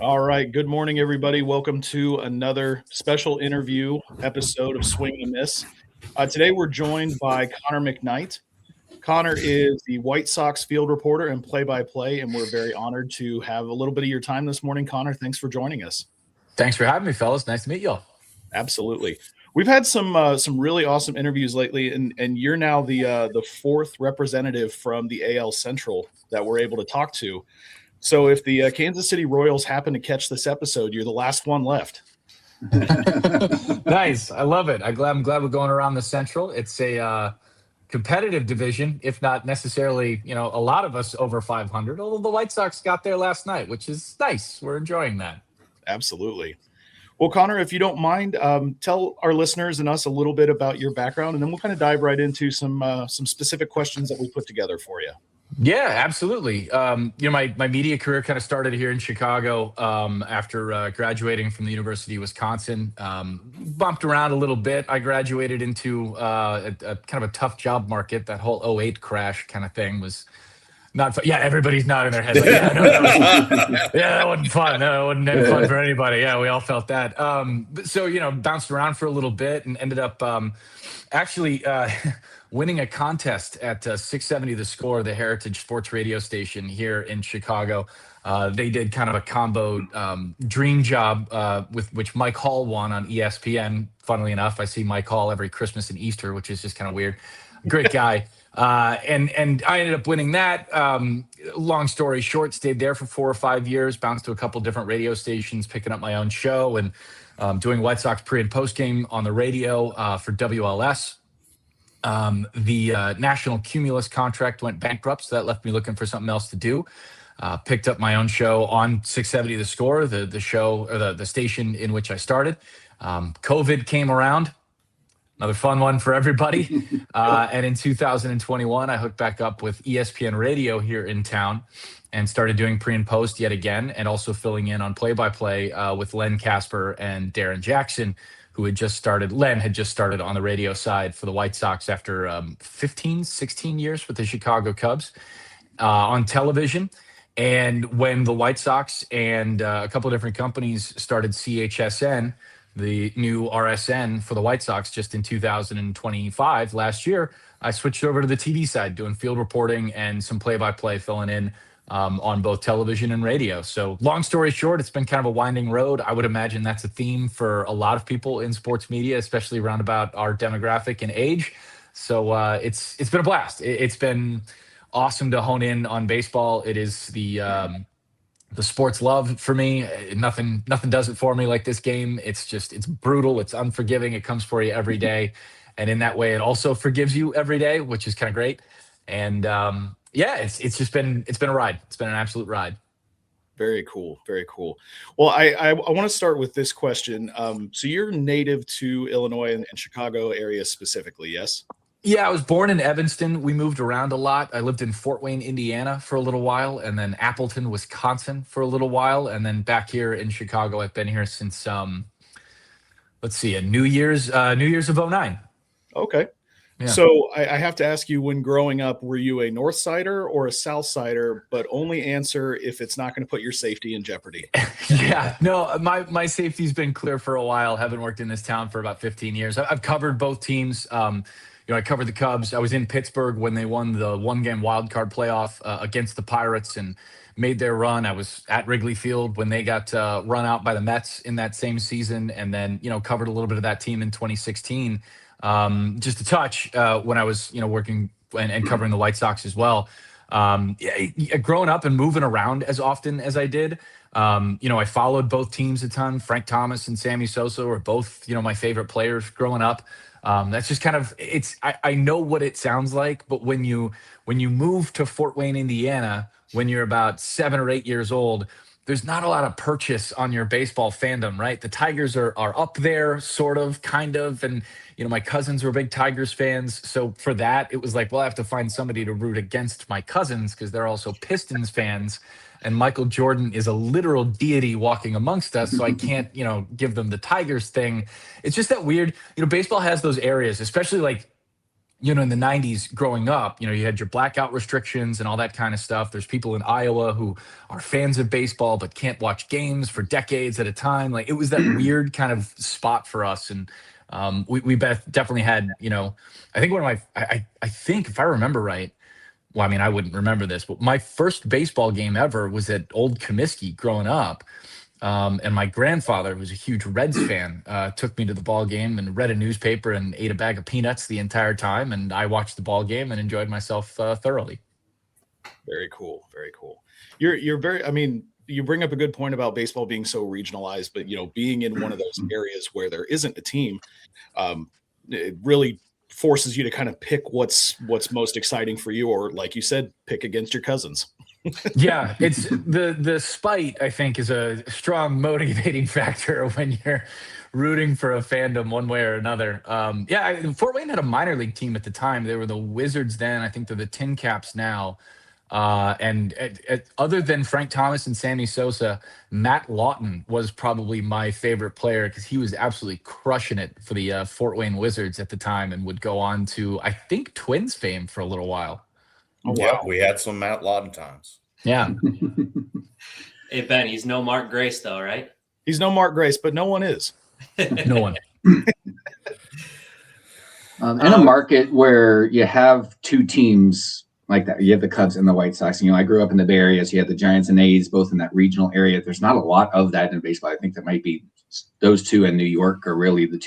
All right. Good morning, everybody. Welcome to another special interview episode of Swing and a Miss. Today, we're joined by Connor McKnight. Connor is the White Sox field reporter and play-by-play, and we're very honored to have a little bit of your time this morning. Connor, thanks for joining us. Thanks for having me, fellas. Nice to meet y'all. Absolutely. We've had some really awesome interviews lately, and you're now the fourth representative from the AL Central that we're able to talk to. So if the Kansas City Royals happen to catch this episode, you're the last one left. Nice. I love it. I'm glad we're going around the Central. It's a competitive division, if not necessarily, a lot of us over 500, although the White Sox got there last night, which is nice. We're enjoying that. Absolutely. Well, Connor, if you don't mind, tell our listeners and us a little bit about your background, and then we'll kind of dive right into some specific questions that we put together for you. Yeah, absolutely. My media career kind of started here in Chicago after graduating from the University of Wisconsin. Bumped around a little bit. I graduated into a kind of a tough job market. That whole '08 crash kind of thing was not fun. Yeah, everybody's nodding their head. Like, that wasn't fun. No, it wasn't fun for anybody. Yeah, we all felt that. So, bounced around for a little bit and ended up actually winning a contest at 670 The Score, the Heritage Sports radio station here in Chicago. They did kind of a combo dream job with which Mike Hall won on ESPN. Funnily enough, I see Mike Hall every Christmas and Easter, which is just kind of weird. Great guy. And I ended up winning that. Long story short, stayed there for 4 or 5 years, bounced to a couple different radio stations, picking up my own show and doing White Sox pre and post game on the radio for WLS. The National Cumulus contract went bankrupt, so that left me looking for something else to do. Picked up my own show on 670 The Score, the show or the station in which I started. COVID came around. Another fun one for everybody. And in 2021, I hooked back up with ESPN Radio here in town and started doing pre and post yet again, and also filling in on play-by-play with Len Casper and Darren Jackson, who had just started. Len had just started on the radio side for the White Sox after 15, 16 years with the Chicago Cubs on television. And when the White Sox and a couple of different companies started CHSN, the new RSN for the White Sox just in 2025, last year, I switched over to the TV side, doing field reporting and some play-by-play, filling in on both television and radio. So long story short, it's been kind of a winding road. I would imagine that's a theme for a lot of people in sports media, especially around about our demographic and age. So it's been a blast. It's been awesome to hone in on baseball. It is the sports love for me. Nothing does it for me like this game. It's brutal. It's unforgiving. It comes for you every day. And in that way, it also forgives you every day, which is kind of great. And it's been a ride. It's been an absolute ride. Very cool. Very cool. Well, I want to start with this question. So you're native to Illinois and Chicago area specifically, yes? Yeah, I was born in Evanston. We moved around a lot. I lived in Fort Wayne, Indiana for a little while, and then Appleton, Wisconsin for a little while. And then back here in Chicago, I've been here since, New Year's of '09. Okay. Yeah. So I have to ask you, when growing up, were you a North Sider or a South Sider, but only answer if it's not going to put your safety in jeopardy? Yeah, no, my safety's been clear for a while. Haven't worked in this town for about 15 years. I've covered both teams. I covered the Cubs. I was in Pittsburgh when they won the one-game wild card playoff against the Pirates and made their run. I was at Wrigley Field when they got run out by the Mets in that same season, and then covered a little bit of that team in 2016. Just a touch when I was working and covering the White Sox as well. Growing up and moving around as often as I did, I followed both teams a ton. Frank Thomas and Sammy Sosa were both my favorite players growing up. That's just kind of I know what it sounds like, but when you move to Fort Wayne, Indiana, when you're about 7 or 8 years old, there's not a lot of purchase on your baseball fandom, right? The Tigers are up there, sort of, kind of, and my cousins were big Tigers fans. So for that, it was like, well, I have to find somebody to root against my cousins because they're also Pistons fans. And Michael Jordan is a literal deity walking amongst us, so I can't, give them the Tigers thing. It's just that weird. Baseball has those areas, especially like in the 90s growing up, you had your blackout restrictions and all that kind of stuff. There's people in Iowa who are fans of baseball but can't watch games for decades at a time. Like, it was that weird kind of spot for us. And we definitely had, I think one of my, I think if I remember right, well, I mean, I wouldn't remember this, but my first baseball game ever was at Old Comiskey growing up. And my grandfather, who's a huge Reds fan, took me to the ball game and read a newspaper and ate a bag of peanuts the entire time. And I watched the ball game and enjoyed myself thoroughly. Very cool. Very cool. You're very. I mean, you bring up a good point about baseball being so regionalized, but being in one of those areas where there isn't a team, it really forces you to kind of pick what's most exciting for you, or like you said, pick against your cousins. Yeah, it's the spite, I think, is a strong motivating factor when you're rooting for a fandom one way or another. Yeah, Fort Wayne had a minor league team at the time. They were the Wizards then. I think they're the Tin Caps now. And other than Frank Thomas and Sammy Sosa, Matt Lawton was probably my favorite player because he was absolutely crushing it for the Fort Wayne Wizards at the time and would go on to, I think, Twins fame for a little while. Oh, wow. Yeah, we had some Matt Lawton times. Yeah. Hey, Ben, he's no Mark Grace, though, right? He's no Mark Grace, but no one is. No one. In a market where you have two teams like that, you have the Cubs and the White Sox. I grew up in the Bay Area, so you have the Giants and A's both in that regional area. There's not a lot of that in baseball. I think that might be those two and New York are really the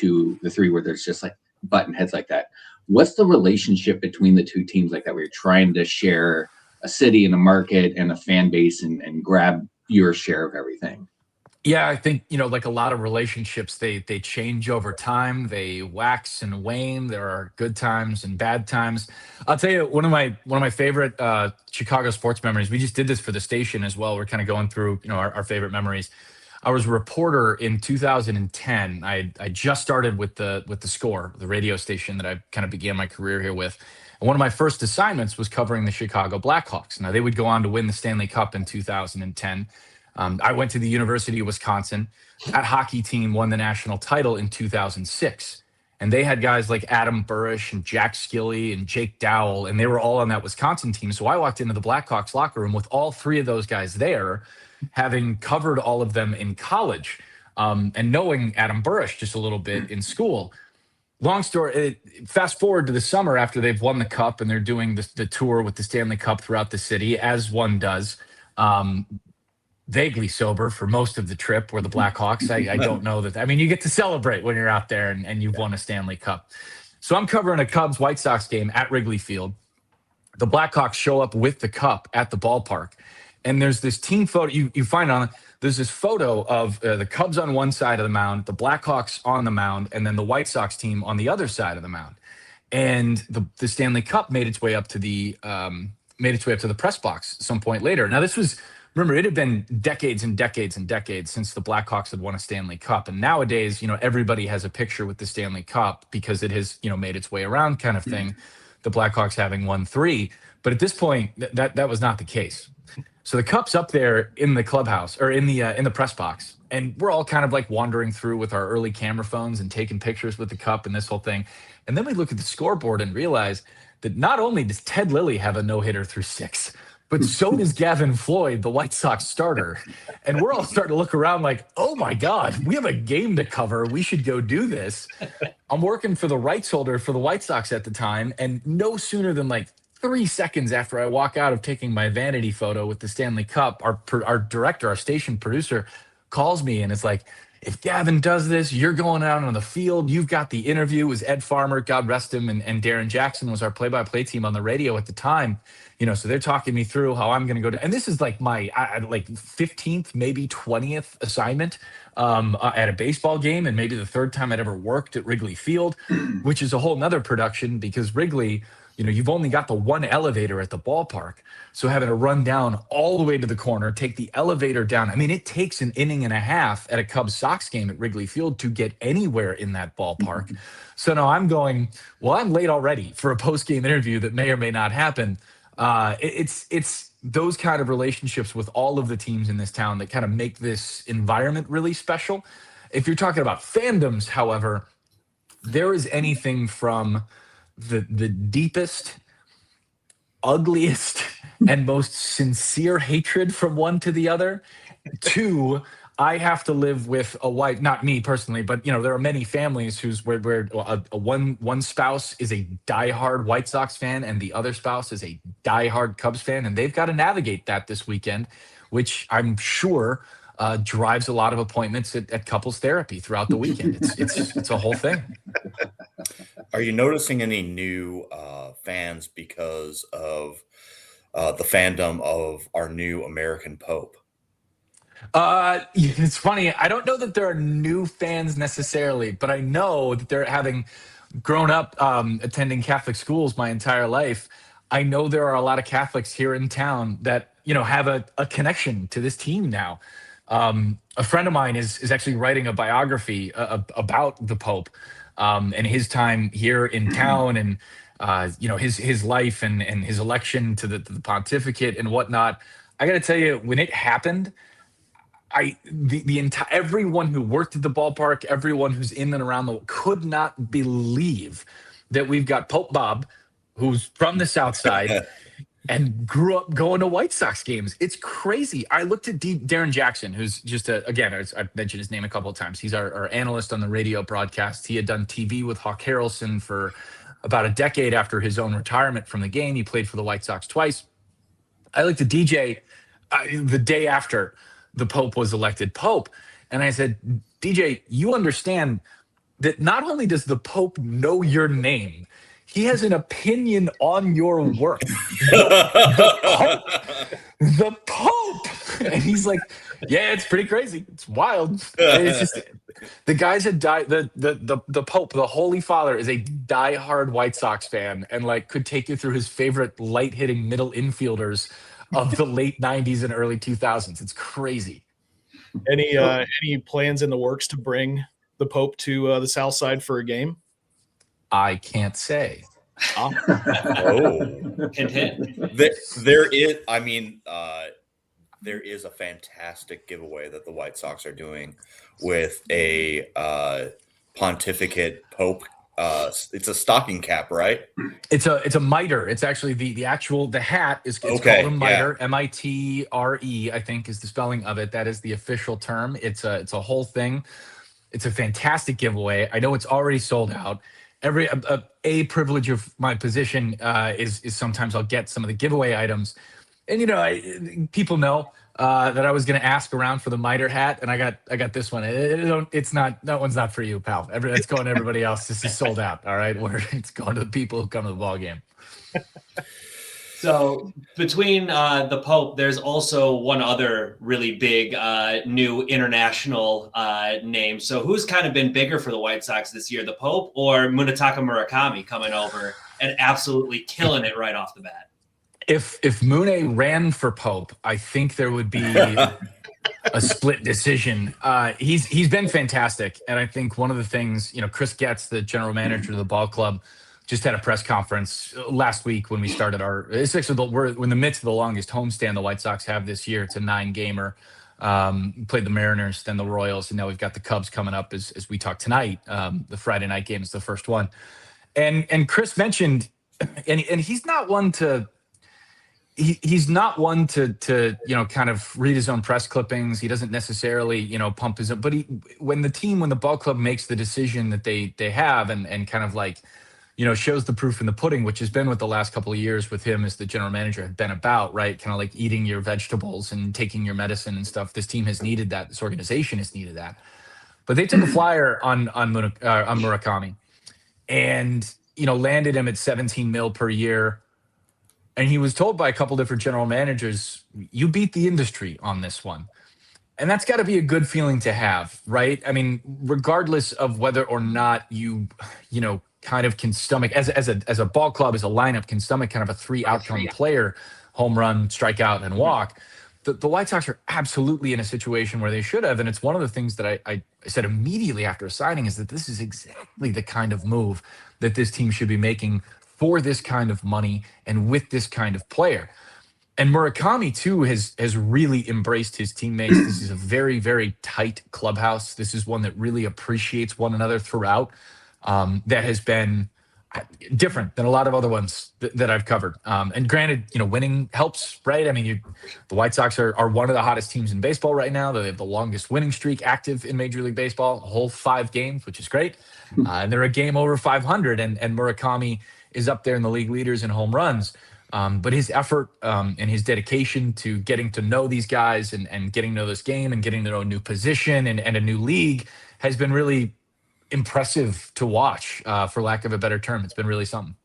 three where there's just like button heads like that. What's the relationship between the two teams like that where you're trying to share a city and a market and a fan base and grab your share of everything? Yeah, I think, like a lot of relationships, they change over time. They wax and wane. There are good times and bad times. I'll tell you one of my favorite Chicago sports memories. We just did this for the station as well. We're kind of going through, our favorite memories. I was a reporter in 2010. I just started with the Score, the radio station that I kind of began my career here with. And one of my first assignments was covering the Chicago Blackhawks. Now, they would go on to win the Stanley Cup in 2010. I went to the University of Wisconsin. That hockey team won the national title in 2006. And they had guys like Adam Burrish and Jack Skilly and Jake Dowell, and they were all on that Wisconsin team. So I walked into the Blackhawks locker room with all three of those guys there, having covered all of them in college, and knowing Adam Burrish just a little bit in school. Long story, fast forward to the summer after they've won the cup and they're doing the tour with the Stanley Cup throughout the city, as one does. Vaguely sober for most of the trip were the Blackhawks. I don't know that. I mean, you get to celebrate when you're out there and you've won a Stanley Cup. So I'm covering a Cubs White Sox game at Wrigley Field. The Blackhawks show up with the cup at the ballpark. And there's this team photo you find on. There's this photo of the Cubs on one side of the mound, the Blackhawks on the mound, and then the White Sox team on the other side of the mound. And the Stanley Cup made its way up to the press box at some point later. Now, remember, it had been decades and decades and decades since the Blackhawks had won a Stanley Cup. And nowadays, everybody has a picture with the Stanley Cup because it has, made its way around kind of thing, the Blackhawks having won 3. But at this point, that was not the case. So the cup's up there in the clubhouse or in the press box. And we're all kind of like wandering through with our early camera phones and taking pictures with the cup and this whole thing. And then we look at the scoreboard and realize that not only does Ted Lilly have a no-hitter through 6, but so does Gavin Floyd, the White Sox starter. And we're all starting to look around like, oh my God, we have a game to cover. We should go do this. I'm working for the rights holder for the White Sox at the time. And no sooner than like 3 seconds after I walk out of taking my vanity photo with the Stanley Cup, our director, our station producer, calls me and it's like, if Gavin does this, you're going out on the field. You've got the interview. It was Ed Farmer, God rest him, and Darren Jackson was our play-by-play team on the radio at the time. So they're talking me through how I'm going to go to, and this is like my 15th, maybe 20th assignment at a baseball game, and maybe the third time I'd ever worked at Wrigley Field, which is a whole nother production because Wrigley, you've only got the one elevator at the ballpark. So having to run down all the way to the corner, take the elevator down. I mean, it takes an inning and a half at a Cubs Sox game at Wrigley Field to get anywhere in that ballpark. So now I'm going, well, I'm late already for a post-game interview that may or may not happen. It's those kind of relationships with all of the teams in this town that kind of make this environment really special. If you're talking about fandoms, however, there is anything from the deepest, ugliest, and most sincere hatred from one to the other. Two, I have to live with a wife, not me personally, but there are many families where one spouse is a diehard White Sox fan and the other spouse is a diehard Cubs fan, and they've got to navigate that this weekend, which I'm sure drives a lot of appointments at couples therapy throughout the weekend. It's a whole thing. Are you noticing any new fans because of the fandom of our new American Pope? It's funny. I don't know that there are new fans necessarily, but I know that they're having grown up attending Catholic schools my entire life. I know there are a lot of Catholics here in town that have a connection to this team now. A friend of mine is actually writing a biography about the Pope and his time here in town, and his life and his election to the pontificate and whatnot. I got to tell you, when it happened, the entire everyone who worked at the ballpark, everyone who's in and around could not believe that we've got Pope Bob, who's from the South Side and grew up going to White Sox games. It's crazy. I looked at Darren Jackson, who's just I've mentioned his name a couple of times. He's our analyst on the radio broadcast. He had done TV with Hawk Harrelson for about a decade after his own retirement from the game. He played for the White Sox twice. I looked at DJ the day after the Pope was elected Pope, and I said, DJ, you understand that not only does the Pope know your name, he has an opinion on your work. The Pope. And he's like, yeah, it's pretty crazy. It's wild. It's just, the guys had died. The Pope, the Holy Father, is a diehard White Sox fan and could take you through his favorite light hitting middle infielders of the late 90s and early 2000s. It's crazy. Any plans in the works to bring the Pope to the South Side for a game? I can't say. Oh, Hint, hint. there is. I mean, there is a fantastic giveaway that the White Sox are doing with a pontificate Pope. It's a stocking cap, right? It's a mitre. It's actually the hat is called a mitre. Yeah. MITRE, I think, is the spelling of it. That is the official term. It's a whole thing. It's a fantastic giveaway. I know it's already sold out. A privilege of my position is sometimes I'll get some of the giveaway items, and people know that I was going to ask around for the mitre hat, and I got this one. It's not, that one's not for you, pal. It's going to everybody else. This is sold out. All right, it's going to the people who come to the ball game. So between the Pope, there's also one other really big new international name. So who's kind of been bigger for the White Sox this year, the Pope or Munetaka Murakami coming over and absolutely killing it right off the bat? If Mune ran for Pope, I think there would be a split decision. He's been fantastic, and I think one of the things, Chris Getz, the general manager of the ball club, just had a press conference last week when we started we're in the midst of the longest homestand the White Sox have this year. It's a 9-gamer. Played the Mariners, then the Royals, and now we've got the Cubs coming up as we talk tonight. The Friday night game is the first one. And Chris mentioned, and he's not one to kind of read his own press clippings. He doesn't necessarily, pump his own, but when the ball club makes the decision that they have and kind of shows the proof in the pudding, which has been what the last couple of years with him as the general manager have been about, right? Kind of like eating your vegetables and taking your medicine and stuff. This team has needed that. This organization has needed that. But they took a flyer on Murakami and, landed him at 17 mil per year. And he was told by a couple different general managers, you beat the industry on this one. And that's got to be a good feeling to have, right? I mean, regardless of whether or not you kind of can stomach as a ball club, as a lineup can stomach kind of a 3-outcome player, home run, strikeout, and walk. The White Sox are absolutely in a situation where they should have. And it's one of the things that I said immediately after signing is that this is exactly the kind of move that this team should be making for this kind of money and with this kind of player. And Murakami, too, has really embraced his teammates. This is a very, very tight clubhouse. This is one that really appreciates one another throughout. That has been different than a lot of other ones that I've covered. And granted, winning helps, right? I mean, the White Sox are one of the hottest teams in baseball right now. They have the longest winning streak active in Major League Baseball, a whole 5 games, which is great. And they're a game over 500, and Murakami is up there in the league leaders in home runs. But his effort and his dedication to getting to know these guys and getting to know this game and getting to know a new position and a new league has been really impressive to watch, for lack of a better term. It's been really something.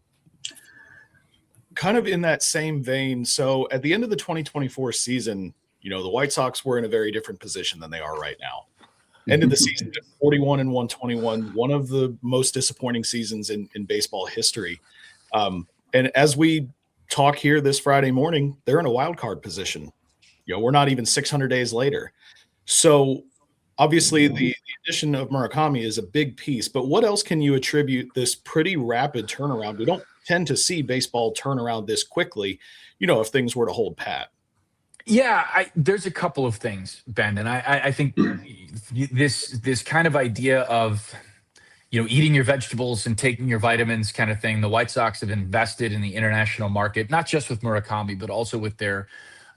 Kind of in that same vein, so at the end of the 2024 season, the White Sox were in a very different position than they are right now. Ended the season at 41 and 121, one of the most disappointing seasons in baseball history. And as we talk here this Friday morning, they're in a wild card position. We're not even 600 days later. So obviously the addition of Murakami is a big piece, but what else can you attribute this pretty rapid turnaround? We don't tend to see baseball turn around this quickly, if things were to hold pat. Yeah, there's a couple of things, Ben, and I think this kind of idea of eating your vegetables and taking your vitamins kind of thing. The White Sox have invested in the international market, not just with Murakami, but also with their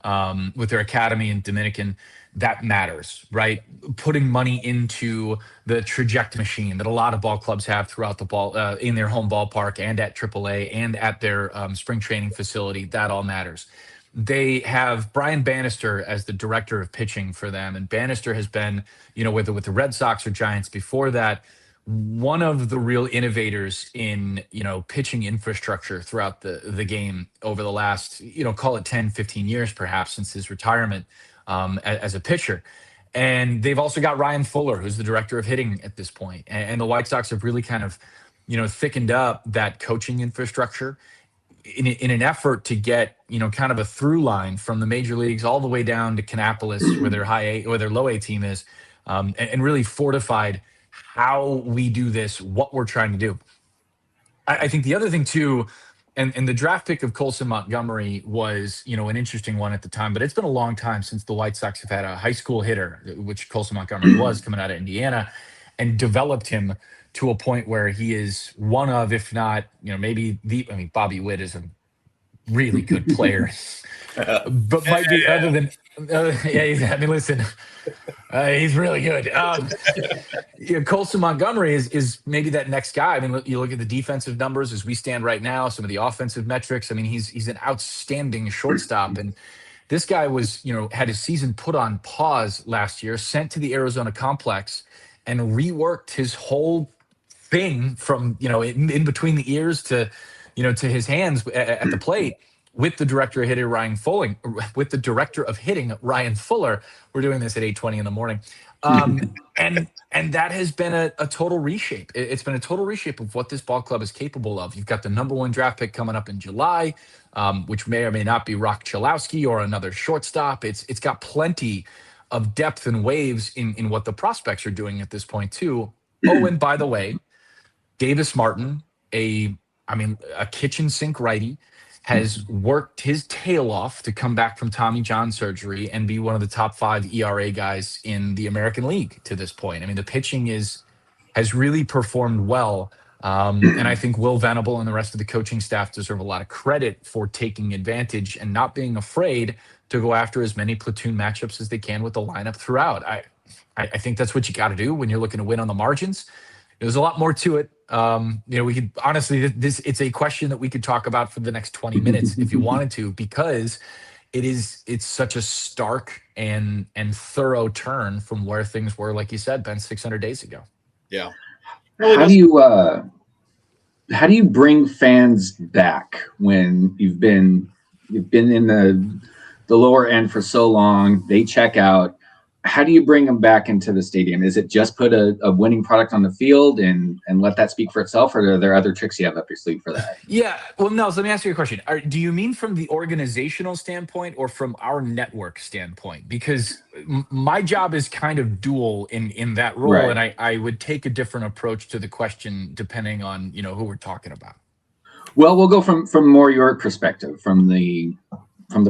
academy in Dominican. That matters, right? Putting money into the trajectory machine that a lot of ball clubs have throughout the ball in their home ballpark and at AAA and at their spring training facility. That all matters. They have Brian Bannister as the director of pitching for them, and Bannister has been, whether with the Red Sox or Giants before that, one of the real innovators in, pitching infrastructure throughout the game over the last, call it 10, 15 years, perhaps since his retirement as a pitcher. And they've also got Ryan Fuller, who's the director of hitting at this point. And the White Sox have really kind of, thickened up that coaching infrastructure in an effort to get, kind of a through line from the major leagues all the way down to Kannapolis, where their low A team is, and really fortified how we do this, what we're trying to do. I think the other thing too, and the draft pick of Colson Montgomery was, an interesting one at the time, but it's been a long time since the White Sox have had a high school hitter, which Colson Montgomery was, coming out of Indiana, and developed him to a point where he is one of, if not, maybe Bobby Witt is a really good player, but might be other than, listen, he's really good. Colson Montgomery is maybe that next guy. I mean, you look at the defensive numbers as we stand right now, some of the offensive metrics. I mean, he's an outstanding shortstop. And this guy was, had his season put on pause last year, sent to the Arizona complex, and reworked his whole thing from, in between the ears to, to his hands at the plate, with the director of hitting Ryan Fuller. We're doing this at 8:20 in the morning. And that has been a total reshape. It's been a total reshape of what this ball club is capable of. You've got the #1 draft pick coming up in July, which may or may not be Rock Chalowski or another shortstop. It's got plenty of depth and waves in what the prospects are doing at this point too. Oh, and by the way, Davis Martin, a kitchen sink righty, has worked his tail off to come back from Tommy John surgery and be one of the top 5 ERA guys in the American League to this point. I mean, the pitching has really performed well. And I think Will Venable and the rest of the coaching staff deserve a lot of credit for taking advantage and not being afraid to go after as many platoon matchups as they can with the lineup throughout. I think that's what you got to do when you're looking to win on the margins. There's a lot more to it. We could honestly, it's a question that we could talk about for the next 20 minutes if you wanted to, because it's such a stark and thorough turn from where things were, like you said, Ben, 600 days ago. Yeah. How do you bring fans back when you've been in the lower end for so long? They check out. How do you bring them back into the stadium? Is it just put a winning product on the field and let that speak for itself, or are there other tricks you have up your sleeve for that? Yeah. Well, Nels, let me ask you a question. Do you mean from the organizational standpoint or from our network standpoint? Because my job is kind of dual in that role, right. And I would take a different approach to the question depending on who we're talking about. Well, we'll go from more your perspective, from the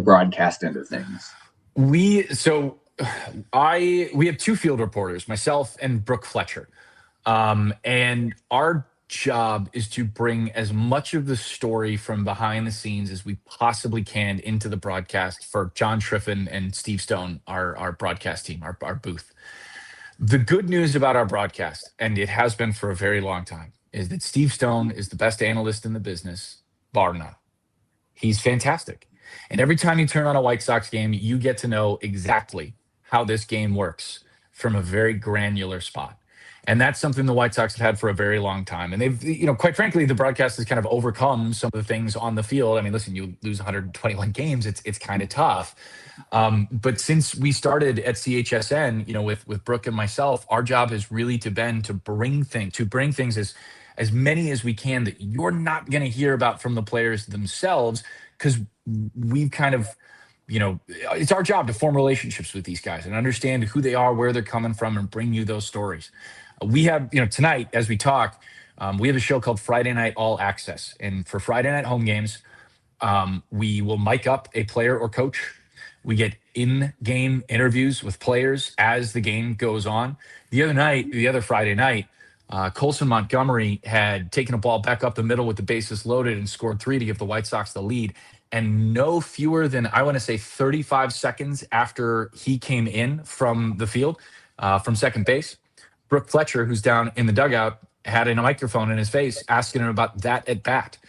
broadcast end of things. We have 2 field reporters, myself and Brooke Fletcher. And our job is to bring as much of the story from behind the scenes as we possibly can into the broadcast for John Triffin and Steve Stone, our broadcast team, our booth. The good news about our broadcast, and it has been for a very long time, is that Steve Stone is the best analyst in the business, bar none. He's fantastic. And every time you turn on a White Sox game, you get to know exactly how this game works from a very granular spot. And that's something the White Sox have had for a very long time. And they've, quite frankly, the broadcast has kind of overcome some of the things on the field. I mean, listen, you lose 121 games, it's kind of tough. But since we started at CHSN, with Brooke and myself, our job has really been to bring things as many as we can that you're not going to hear about from the players themselves, because we've kind of, it's our job to form relationships with these guys and understand who they are, where they're coming from, and bring you those stories. We have, tonight as we talk, we have a show called Friday Night All Access. And for Friday night home games, we will mic up a player or coach. We get in-game interviews with players as the game goes on. The other Friday night, Colson Montgomery had taken a ball back up the middle with the bases loaded and scored 3 to give the White Sox the lead. And no fewer than, I want to say, 35 seconds after he came in from the field, from second base, Brooke Fletcher, who's down in the dugout, had a microphone in his face asking him about that at bat.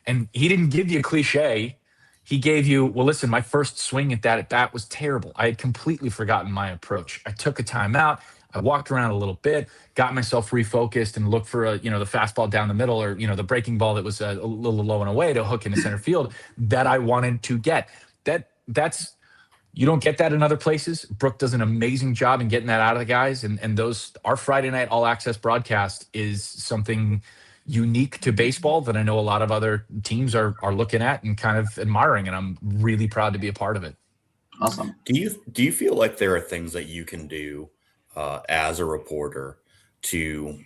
And he didn't give you a cliche. He gave you, well, listen, my first swing at that at bat was terrible. I had completely forgotten my approach. I took a timeout. I walked around a little bit, got myself refocused, and looked for the fastball down the middle, or the breaking ball that was a little low and away to hook into center field that I wanted to get. That's you don't get that in other places. Brooke does an amazing job in getting that out of the guys, and our Friday Night All Access broadcast is something unique to baseball that I know a lot of other teams are looking at and kind of admiring, and I'm really proud to be a part of it. Awesome. Do you feel like there are things that you can do as a reporter to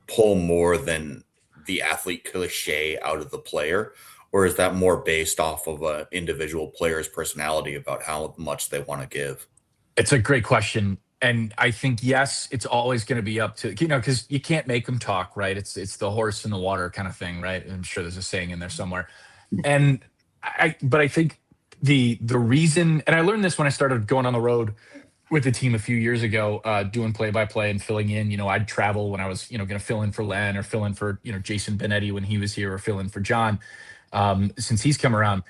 pull more than the athlete cliche out of the player? Or is that more based off of an individual player's personality about how much they want to give? It's a great question. And I think, yes, it's always going to be up to, because you can't make them talk, right? It's the horse in the water kind of thing, right? I'm sure there's a saying in there somewhere. But I think the reason, and I learned this when I started going on the road with the team a few years ago, doing play-by-play and filling in. I'd travel when I was, going to fill in for Len, or fill in for, Jason Benetti when he was here, or fill in for John. Since he's come around.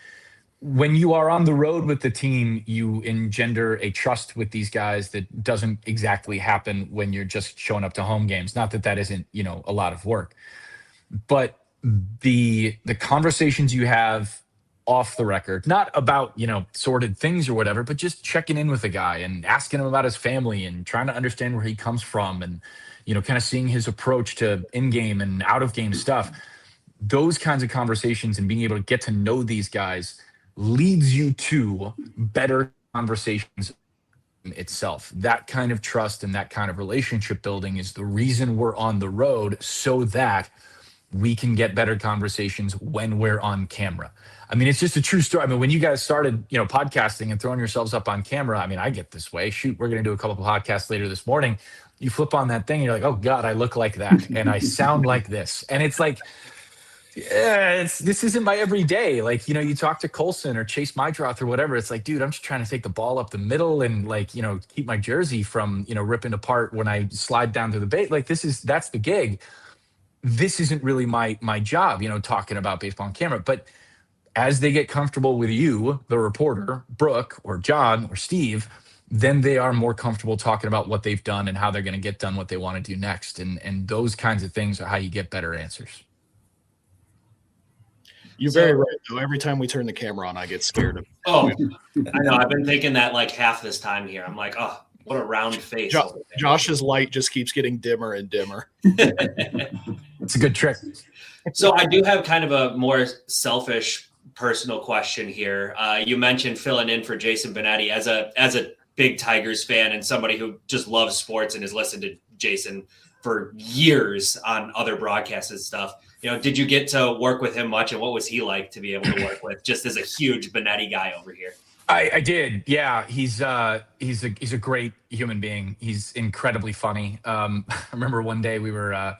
When you are on the road with the team, you engender a trust with these guys that doesn't exactly happen when you're just showing up to home games. Not that isn't, a lot of work, but the conversations you have off the record, not about, sordid things or whatever, but just checking in with the guy and asking him about his family and trying to understand where he comes from, and, kind of seeing his approach to in-game and out-of-game stuff. Those kinds of conversations and being able to get to know these guys leads you to better conversations itself. That kind of trust and that kind of relationship building is the reason we're on the road, so that we can get better conversations when we're on camera. I mean, it's just a true story. I mean, when you guys started, podcasting and throwing yourselves up on camera, I mean, I get this way. Shoot, we're going to do a couple of podcasts later this morning. You flip on that thing and you're like, oh God, I look like that. And I sound like this. And it's like, yeah, this isn't my everyday. Like, you talk to Colson or Chase Mydroth or whatever. It's like, dude, I'm just trying to take the ball up the middle and keep my jersey from, ripping apart when I slide down to the bait. Like, that's the gig. This isn't really my job, talking about baseball on camera. But as they get comfortable with you, the reporter, Brooke or John or Steve, then they are more comfortable talking about what they've done and how they're going to get done what they want to do next. And those kinds of things are how you get better answers. You're very right, though. Every time we turn the camera on, I get scared of. Oh, I know. I've been thinking that like half this time here. I'm like, oh, what a round face. Josh's light just keeps getting dimmer and dimmer. It's a good trick. So I do have kind of a more selfish personal question here. You mentioned filling in for Jason Benetti as a big Tigers fan and somebody who just loves sports and has listened to Jason for years on other broadcasts and stuff. Did you get to work with him much, and what was he like to be able to work with, just as a huge Benetti guy over here? I did. Yeah. He's a great human being. He's incredibly funny. I remember one day we were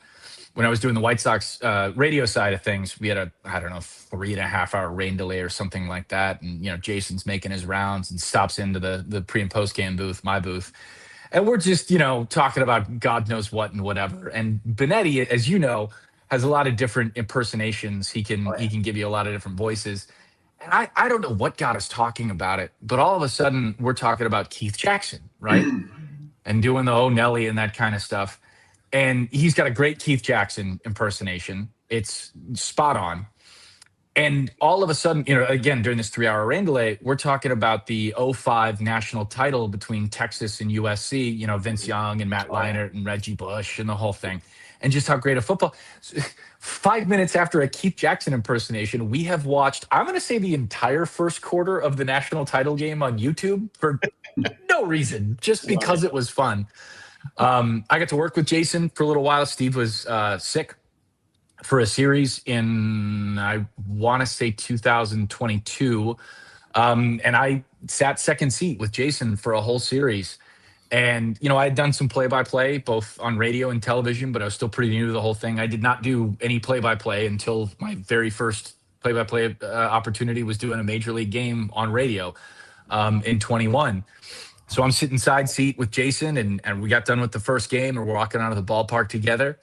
when I was doing the White Sox radio side of things, we had a, I don't know, 3.5 hour rain delay or something like that. And, Jason's making his rounds and stops into the pre and post game booth, my booth. And we're just, talking about God knows what and whatever. And Benetti, as you know, has a lot of different impersonations. He can give you a lot of different voices. And I don't know what got us talking about it, but all of a sudden we're talking about Keith Jackson, right? And doing the Oh Nelly and that kind of stuff. And he's got a great Keith Jackson impersonation. It's spot on. And all of a sudden, again, during this 3-hour rain delay, we're talking about the '05 national title between Texas and USC, Vince Young and Matt Leinart and Reggie Bush and the whole thing. And just how great a football. 5 minutes after a Keith Jackson impersonation, we have watched, I'm going to say, the entire first quarter of the national title game on YouTube for no reason, just because it was fun. I got to work with Jason for a little while. Steve was sick for a series in, I want to say 2022. And I sat second seat with Jason for a whole series. And, I had done some play-by-play, both on radio and television, but I was still pretty new to the whole thing. I did not do any play-by-play until my very first play-by-play opportunity was doing a major league game on radio in 21. So I'm sitting side seat with Jason, and we got done with the first game, and we're walking out of the ballpark together.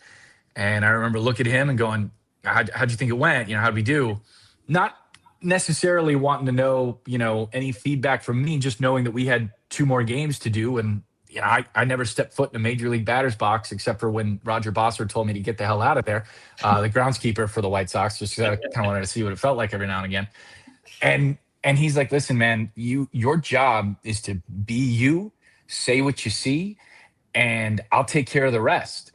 And I remember looking at him and going, how'd you think it went? How'd we do? Not necessarily wanting to know, any feedback from me, just knowing that we had 2 more games to do. And, I never stepped foot in a major league batter's box, except for when Roger Bossard told me to get the hell out of there, the groundskeeper for the White Sox, just because I kind of wanted to see what it felt like every now and again. And he's like, listen, man, your job is to be you, say what you see, and I'll take care of the rest.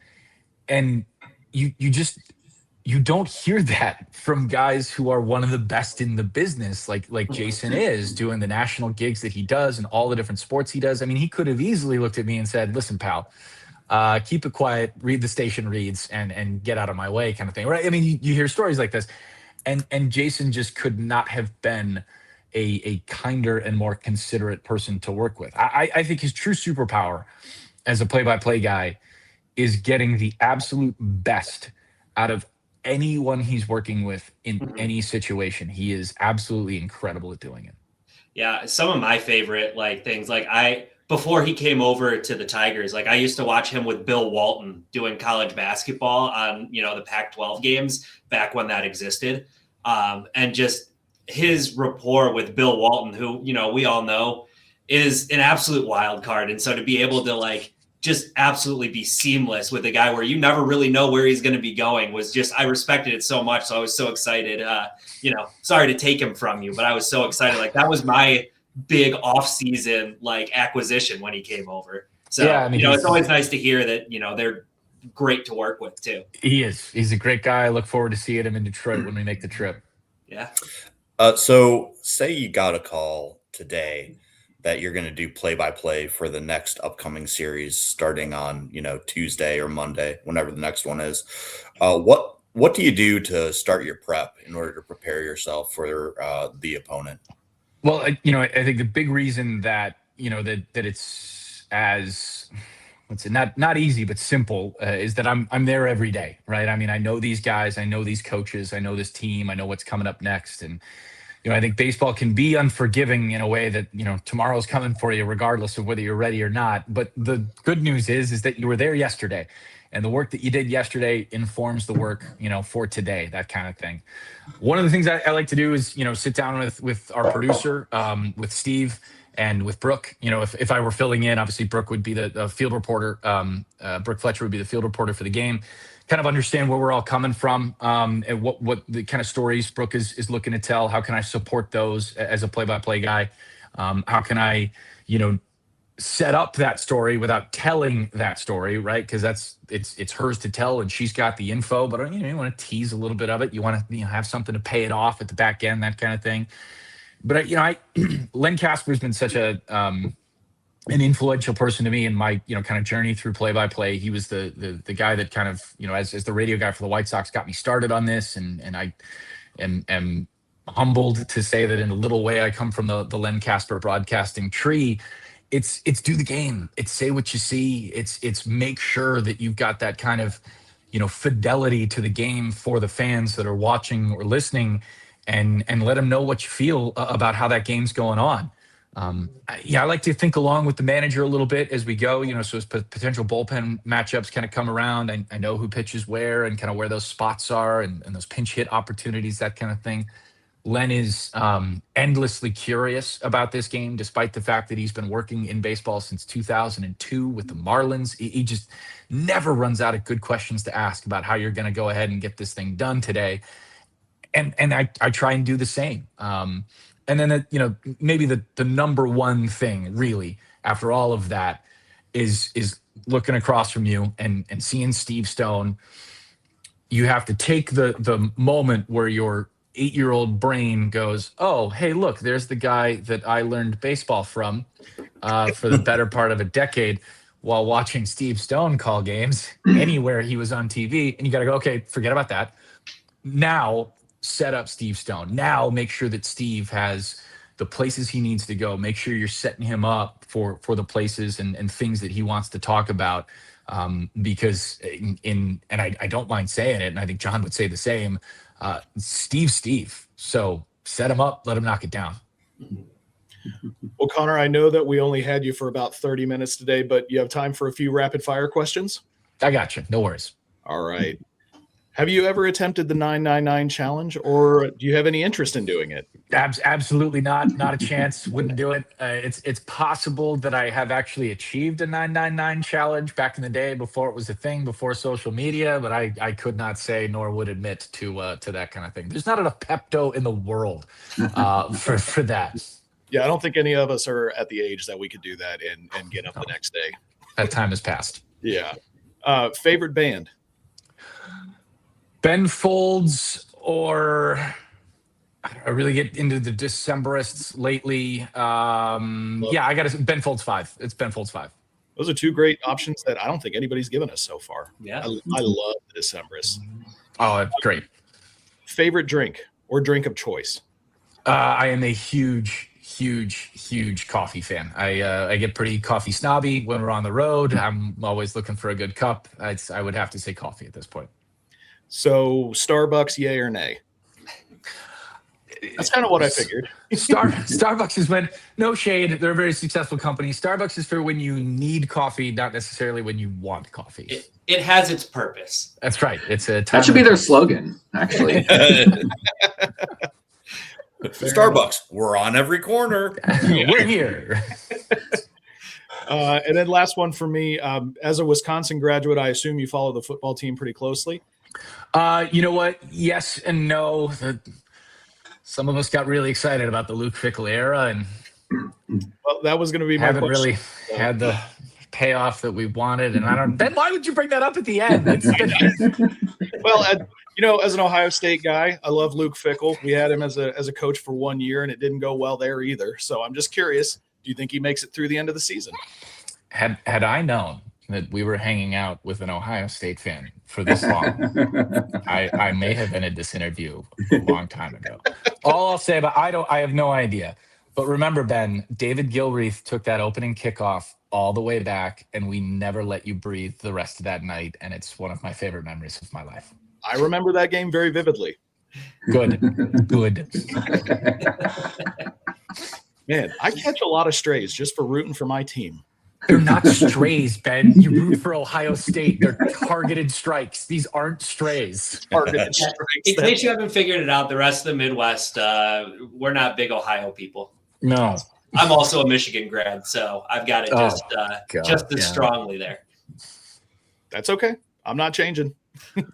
And you don't hear that from guys who are one of the best in the business, like Jason is, doing the national gigs that he does and all the different sports he does. I mean, he could have easily looked at me and said, listen, pal, keep it quiet, read the station reads, and get out of my way, kind of thing, right? I mean, you hear stories like this. And Jason just could not have been a kinder and more considerate person to work with. I think his true superpower as a play-by-play guy is getting the absolute best out of anyone he's working with in any situation. He is absolutely incredible at doing it. Yeah, some of my favorite things, before he came over to the Tigers, I used to watch him with Bill Walton doing college basketball on, the Pac-12 games back when that existed. And just his rapport with Bill Walton, who, we all know is an absolute wild card. And so to be able to just absolutely be seamless with a guy where you never really know where he's going to be going was just, I respected it so much. So I was so excited, sorry to take him from you, but I was so excited. That was my big off season, acquisition when he came over. So, yeah, I mean, it's always nice to hear that, they're great to work with too. He's a great guy. I look forward to seeing him in Detroit when we make the trip. Yeah. So say you got a call today that you're going to do play-by-play for the next upcoming series starting on, Tuesday or Monday, whenever the next one is. What do you do to start your prep in order to prepare yourself for the opponent? Well, I think the big reason that, that it's as, let's say, not easy, but simple is that I'm there every day, right? I mean, I know these guys, I know these coaches, I know this team, I know what's coming up next. And, I think baseball can be unforgiving in a way that, tomorrow's coming for you, regardless of whether you're ready or not. But the good news is that you were there yesterday, and the work that you did yesterday informs the work, for today, that kind of thing. One of the things I like to do is, sit down with our producer, with Steve and with Brooke. If I were filling in, obviously Brooke would be the field reporter. Brooke Fletcher would be the field reporter for the game. Kind of understand where we're all coming from, and what the kind of stories Brooke is looking to tell. How can I support those as a play-by-play guy? How can I, set up that story without telling that story, right? Because it's hers to tell, and she's got the info. But you want to tease a little bit of it. You want to have something to pay it off at the back end, that kind of thing. But Len Casper's been such an influential person to me in my, kind of journey through play-by-play. He was the guy that kind of, as the radio guy for the White Sox got me started on this. And I am humbled to say that in a little way, I come from the Len Casper broadcasting tree. It's do the game. It's say what you see. It's make sure that you've got that kind of, fidelity to the game for the fans that are watching or listening, and let them know what you feel about how that game's going on. I like to think along with the manager a little bit as we go, so as potential bullpen matchups kind of come around, I know who pitches where and kind of where those spots are and those pinch hit opportunities, that kind of thing. Len is endlessly curious about this game, despite the fact that he's been working in baseball since 2002 with the Marlins. He just never runs out of good questions to ask about how you're going to go ahead and get this thing done today. And I try and do the same. And then, maybe the number one thing really after all of that is looking across from you and seeing Steve Stone. You have to take the moment where your 8-year-old brain goes, oh, hey, look, there's the guy that I learned baseball from for the better part of a decade while watching Steve Stone call games anywhere he was on TV. And you got to go, okay, forget about that. Now set up Steve Stone. Now make sure that Steve has the places he needs to go. Make sure you're setting him up for the places and things that he wants to talk about. Because I don't mind saying it, and I think John would say the same, Steve. So set him up, let him knock it down. Well, Connor, I know that we only had you for about 30 minutes today, but you have time for a few rapid fire questions? I got you. No worries. All right. Have you ever attempted the 999 challenge, or do you have any interest in doing it? Absolutely not. Not a chance. Wouldn't do it. It's possible that I have actually achieved a 999 challenge back in the day before it was a thing, before social media, but I could not say nor would admit to that kind of thing. There's not enough Pepto in the world for that. Yeah, I don't think any of us are at the age that we could do that and get up the next day. That time has passed. Yeah. Favorite band? Ben Folds, or I really get into the Decemberists lately. I got to Ben Folds 5. It's Ben Folds 5. Those are two great options that I don't think anybody's given us so far. Yeah. I love the Decemberists. Oh, it's great. Favorite drink or drink of choice? I am a huge coffee fan. I get pretty coffee snobby when we're on the road. I'm always looking for a good cup. I would have to say coffee at this point. So Starbucks, yay or nay? That's kind of what I figured. Starbucks is when, no shade, they're a very successful company. Starbucks is for when you need coffee, not necessarily when you want coffee. It has its purpose. That's right. It's a that should be their slogan, actually. Starbucks, we're on every corner. We're here. And then last one for me. As a Wisconsin graduate, I assume you follow the football team pretty closely. You know what? Yes and no. Some of us got really excited about the Luke Fickell era, and well, that was going to be my haven't question. really had the payoff that we wanted. And I don't. Ben, why would you bring that up at the end? Well, as an Ohio State guy, I love Luke Fickell. We had him as a coach for 1 year, and it didn't go well there either. So I'm just curious. Do you think he makes it through the end of the season? Had I known that we were hanging out with an Ohio State fan for this long, I may have ended this interview a long time ago. All I'll say about I have no idea. But remember, Ben, David Gilreath took that opening kickoff all the way back, and we never let you breathe the rest of that night. And it's one of my favorite memories of my life. I remember that game very vividly. Good. Man, I catch a lot of strays just for rooting for my team. They're not strays, Ben. You root for Ohio State. They're targeted strikes. These aren't strays. Targeted strikes. In case you haven't figured it out, the rest of the Midwest, we're not big Ohio people. No. I'm also a Michigan grad, so I've got it just as strongly there. That's okay. I'm not changing.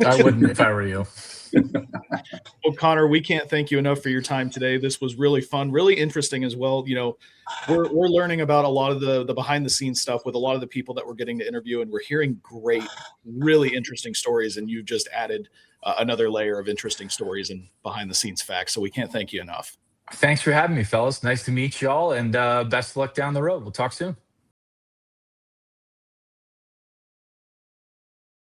I wouldn't if I were you. Well, Connor, we can't thank you enough for your time today. This was really fun, really interesting as well. We're learning about a lot of the behind the scenes stuff with a lot of the people that we're getting to interview, and we're hearing great, really interesting stories. And you've just added another layer of interesting stories and behind the scenes facts. So we can't thank you enough. Thanks for having me, fellas. Nice to meet y'all, and best of luck down the road. We'll talk soon.